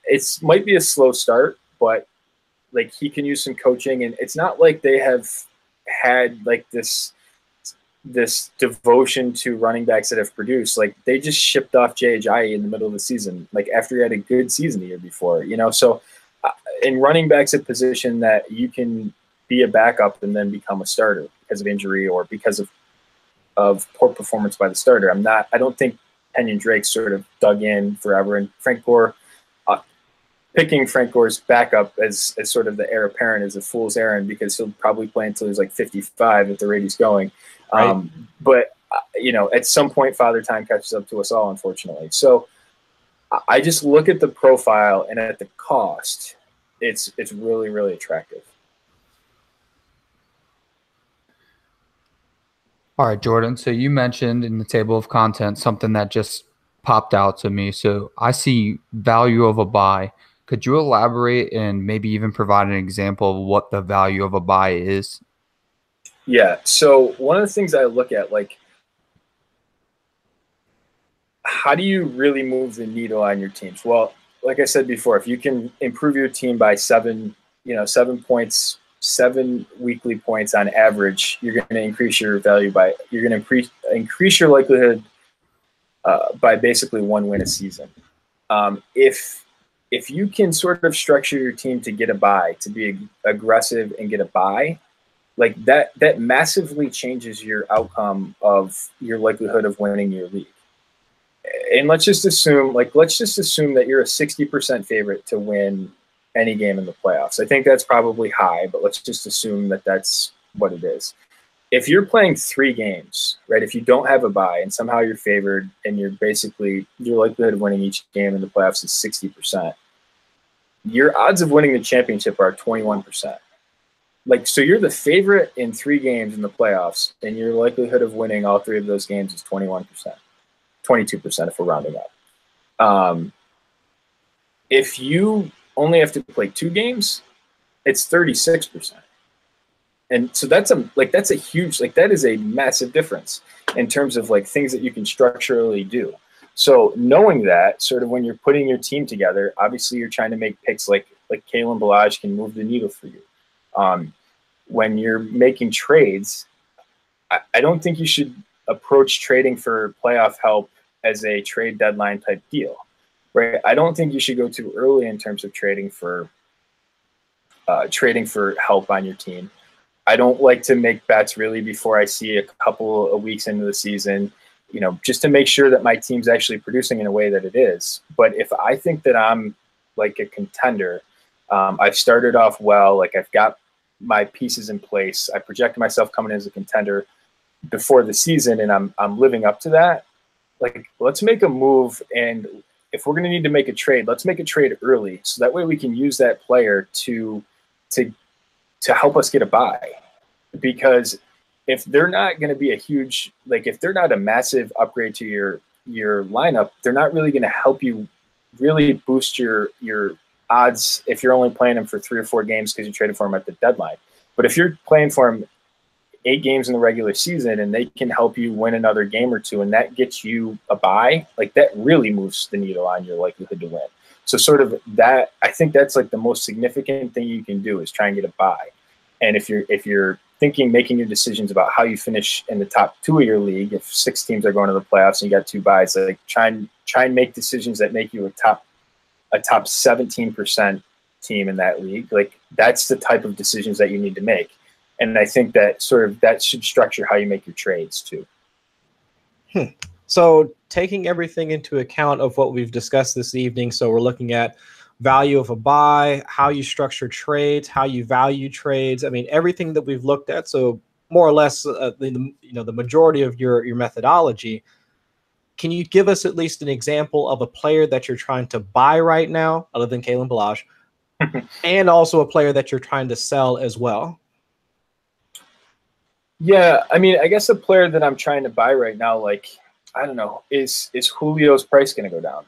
Speaker 3: it's might be a slow start, but, like, he can use some coaching, and it's not like they have had, like, this devotion to running backs that have produced. Like, they just shipped off Jay in the middle of the season, like, after he had a good season the year before, you know? So in running backs, a position that you can be a backup and then become a starter because of injury or because of poor performance by the starter. I don't think Kenyon Drake sort of dug in forever, and Frank Gore, picking Frank Gore's backup as sort of the heir apparent is a fool's errand, because he'll probably play until he's like 55 at the rate he's going. Right. But you know, at some point, Father Time catches up to us all, unfortunately. So I just look at the profile, and at the cost, it's really, really attractive.
Speaker 2: All right, Jordan. So you mentioned in the table of contents something that just popped out to me. So I see value of a buy. Could you elaborate and maybe even provide an example of what the value of a buy is?
Speaker 3: Yeah. So one of the things I look at, like, how do you really move the needle on your teams? Well, like I said before, if you can improve your team by 7 points, 7 weekly points on average, you're going to increase your value you're going to increase your likelihood by basically 1 win a season. If you can sort of structure your team to get a bye, to be aggressive and get a bye, like that massively changes your outcome of your likelihood of winning your league. And let's just assume that you're a 60% favorite to win any game in the playoffs. I think that's probably high, but let's just assume that that's what it is. If you're playing 3 games, right, if you don't have a bye and somehow you're favored and you're basically, your likelihood of winning each game in the playoffs is 60%, your odds of winning the championship are 21%. Like, so you're the favorite in 3 games in the playoffs, and your likelihood of winning all 3 of those games is 21%, 22% if we're rounding up. If you only have to play 2 games, it's 36%. And so that's a huge, like, that is a massive difference in terms of, like, things that you can structurally do. So knowing that, sort of when you're putting your team together, obviously you're trying to make picks like Kalen Ballage can move the needle for you. When you're making trades, I don't think you should approach trading for playoff help as a trade deadline type deal, right? I don't think you should go too early in terms of trading for help on your team. I don't like to make bets really before I see a couple of weeks into the season, you know, just to make sure that my team's actually producing in a way that it is. But if I think that I'm like a contender, I've started off well, like I've got my pieces in place, I project myself coming in as a contender before the season, and I'm living up to that, like, let's make a move. And if we're going to need to make a trade, let's make a trade early, so that way we can use that player to help us get a bye. Because if they're not going to be a huge, like, if they're not a massive upgrade to your lineup, they're not really going to help you really boost your odds if you're only playing them for 3 or 4 games because you traded for them at the deadline. But if you're playing for them 8 games in the regular season and they can help you win another game or 2, and that gets you a bye, like, that really moves the needle on your likelihood to win. So sort of that, I think that's like the most significant thing you can do is try and get a bye. And if you're making your decisions about how you finish in the top 2 of your league. If 6 teams are going to the playoffs and you got 2 byes, like try and make decisions that make you a top 17% team in that league. Like that's the type of decisions that you need to make. And I think that that should structure how you make your trades too.
Speaker 1: So taking everything into account of what we've discussed this evening, so we're looking at value of a buy, how you structure trades, how you value trades. I mean, everything that we've looked at. So more or less, the majority of your methodology. Can you give us at least an example of a player that you're trying to buy right now, other than Kalen Ballage, and also a player that you're trying to sell as well?
Speaker 3: Yeah, I mean, I guess a player that I'm trying to buy right now, like, I don't know, is Julio's price going to go down?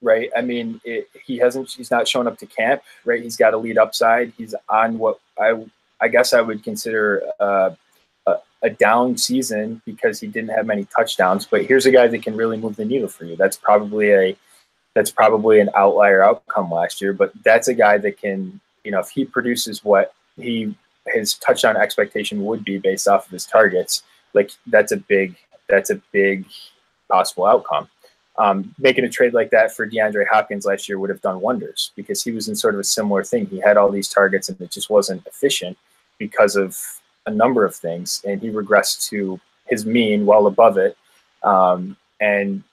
Speaker 3: Right. I mean, he's not showing up to camp, right? He's got a lead upside. He's on what I guess I would consider a down season because he didn't have many touchdowns, but here's a guy that can really move the needle for you. That's probably an outlier outcome last year, but that's a guy that can, if he produces what his touchdown expectation would be based off of his targets, like that's a big possible outcome. Making a trade like that for DeAndre Hopkins last year would have done wonders because he was in sort of a similar thing. He had all these targets and it just wasn't efficient because of a number of things. And he regressed to his mean well above it. And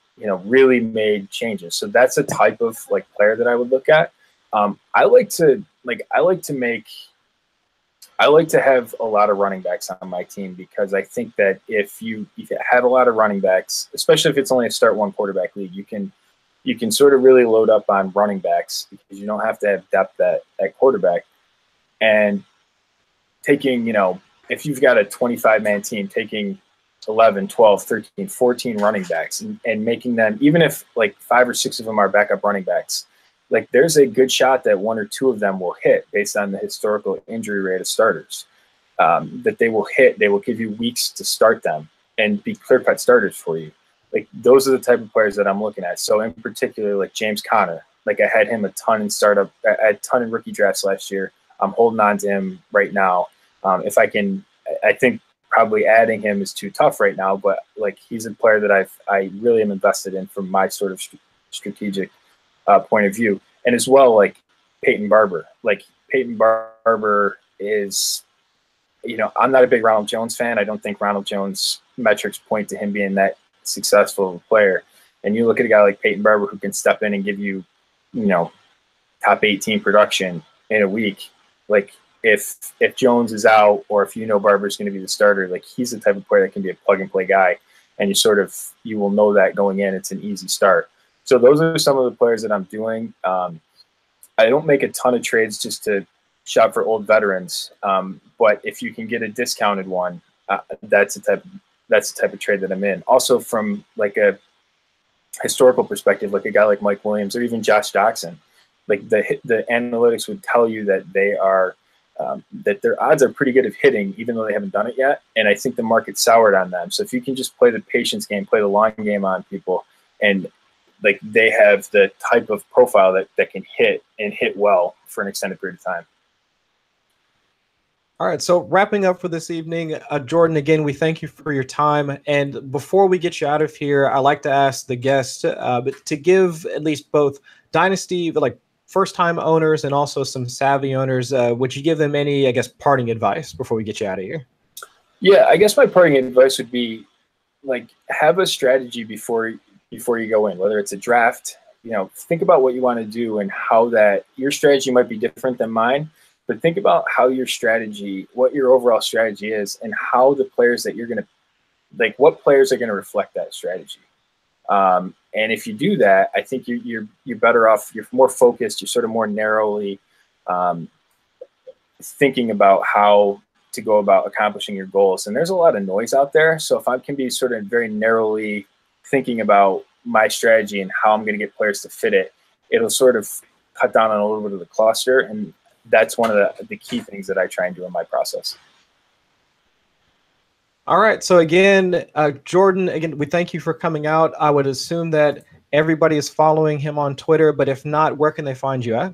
Speaker 3: really made changes. So that's a type of like player that I would look at. I like to have a lot of running backs on my team because I think that if you have a lot of running backs, especially if it's only a start 1 quarterback league, you can sort of really load up on running backs because you don't have to have depth at quarterback. And taking, if you've got a 25-man team, taking 11, 12, 13, 14 running backs and making them, even if like 5 or 6 of them are backup running backs, like there's a good shot that 1 or 2 of them will hit based on the historical injury rate of starters, that they will hit. They will give you weeks to start them and be clear-cut starters for you. Like those are the type of players that I'm looking at. So in particular, like James Conner, like I had him a ton in rookie drafts last year. I'm holding on to him right now. If I can, I think probably adding him is too tough right now, but like he's a player that I really am invested in from my sort of strategic point of view. And as well, like Peyton Barber. Like Peyton Barber is, I'm not a big Ronald Jones fan. I don't think Ronald Jones metrics point to him being that successful of a player. And you look at a guy like Peyton Barber who can step in and give you, top 18 production in a week. Like if Jones is out or if Barber's going to be the starter, like he's the type of player that can be a plug and play guy. And you will know that going in, it's an easy start. So those are some of the players that I'm doing. I don't make a ton of trades just to shop for old veterans. But if you can get a discounted one, that's the type of trade that I'm in. Also from like a historical perspective, like a guy like Mike Williams or even Josh Doxson, like the analytics would tell you that they are that their odds are pretty good of hitting, even though they haven't done it yet. And I think the market soured on them. So if you can just play the patience game, play the long game on people, and like they have the type of profile that can hit and hit well for an extended period of time.
Speaker 1: All right, so wrapping up for this evening, Jordan, again, we thank you for your time. And before we get you out of here, I like to ask the guest to give at least both Dynasty, like first-time owners and also some savvy owners, would you give them any, I guess, parting advice before we get you out of here?
Speaker 3: Yeah, I guess my parting advice would be, like, have a strategy before you go in, whether it's a draft. Think about what you want to do and how that your strategy might be different than mine, but think about how what your overall strategy is and how the players that you're going to, like what players are going to reflect that strategy. And if you do that, I think you're better off, you're more focused, you're sort of more narrowly thinking about how to go about accomplishing your goals. And there's a lot of noise out there. So if I can be sort of very narrowly thinking about my strategy and how I'm going to get players to fit it, it'll sort of cut down on a little bit of the cluster. And that's one of the key things that I try and do in my process.
Speaker 1: All right. So again, Jordan, again, we thank you for coming out. I would assume that everybody is following him on Twitter, but if not, where can they find you at?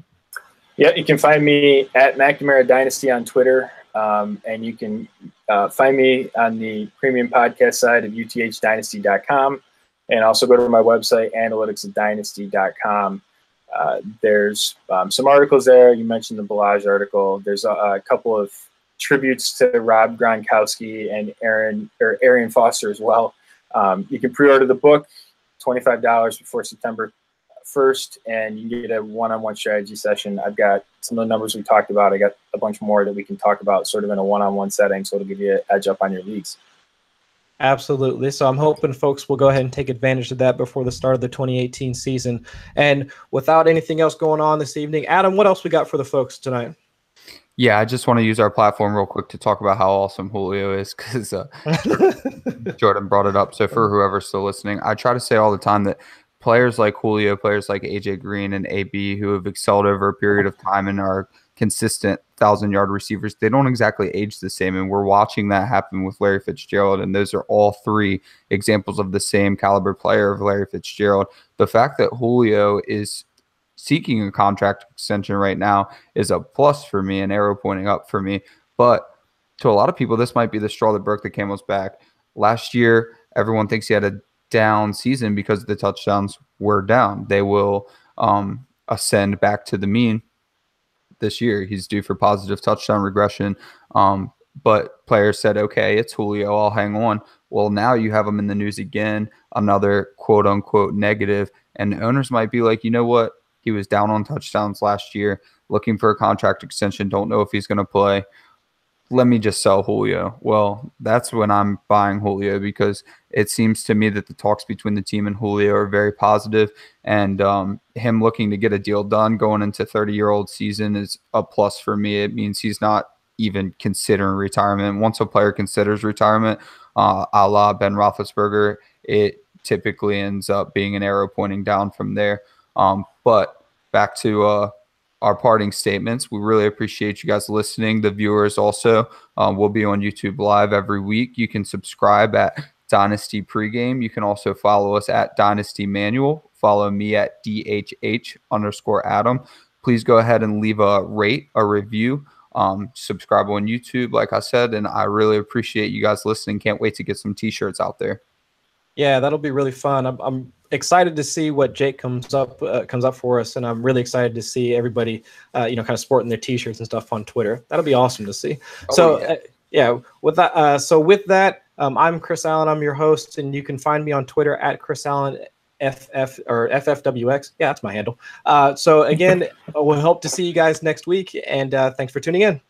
Speaker 3: Yeah, you can find me at McNamara Dynasty on Twitter. And you can find me on the premium podcast side of uthdynasty.com, and also go to my website, analyticsofdynasty.com. There's some articles there. You mentioned the Ballage article. There's a couple of tributes to Rob Gronkowski and Arian Foster as well. You can pre-order the book, $25 before September 1st, and you can get a one-on-one strategy session. I've got some of the numbers we talked about. I got a bunch more that we can talk about sort of in a one-on-one setting, so it'll give you an edge up on your leagues.
Speaker 1: Absolutely. So I'm hoping folks will go ahead and take advantage of that before the start of the 2018 season. And without anything else going on this evening, Adam, what else we got for the folks tonight?
Speaker 2: Yeah, I just want to use our platform real quick to talk about how awesome Julio is, because Jordan brought it up. So for whoever's still listening, I try to say all the time that players like Julio, players like AJ Green and AB, who have excelled over a period of time and are consistent 1,000-yard receivers, they don't exactly age the same. And we're watching that happen with Larry Fitzgerald. And those are all three examples of the same caliber player of Larry Fitzgerald. The fact that Julio is seeking a contract extension right now is a plus for me, an arrow pointing up for me. But to a lot of people, this might be the straw that broke the camel's back. Last year, everyone thinks he had a down season because the touchdowns were down. They will ascend back to the mean this year. He's due for positive touchdown regression. But players said, okay, it's Julio, I'll hang on. Well, now you have him in the news again, another quote unquote negative. And owners might be like, you know what? He was down on touchdowns last year, looking for a contract extension, don't know if he's going to play. Let me just sell Julio. Well, that's when I'm buying Julio, because it seems to me that the talks between the team and Julio are very positive, and him looking to get a deal done going into 30-year-old season is a plus for me. It means he's not even considering retirement. Once a player considers retirement, a la Ben Roethlisberger, it typically ends up being an arrow pointing down from there. But back to our parting statements. We really appreciate you guys listening. The viewers also will be on YouTube Live every week. You can subscribe at Dynasty Pregame. You can also follow us at Dynasty Manual. Follow me at DHH_Adam. Please go ahead and leave a rate, a review. Subscribe on YouTube, like I said, and I really appreciate you guys listening. Can't wait to get some t-shirts out there.
Speaker 1: Yeah, that'll be really fun. I'm excited to see what Jake comes up for us, and I'm really excited to see everybody, kind of sporting their T-shirts and stuff on Twitter. That'll be awesome to see. With that, I'm Chris Allen. I'm your host, and you can find me on Twitter at Chris Allen FF or FFWX. Yeah, that's my handle. So again, we'll hope to see you guys next week, and thanks for tuning in.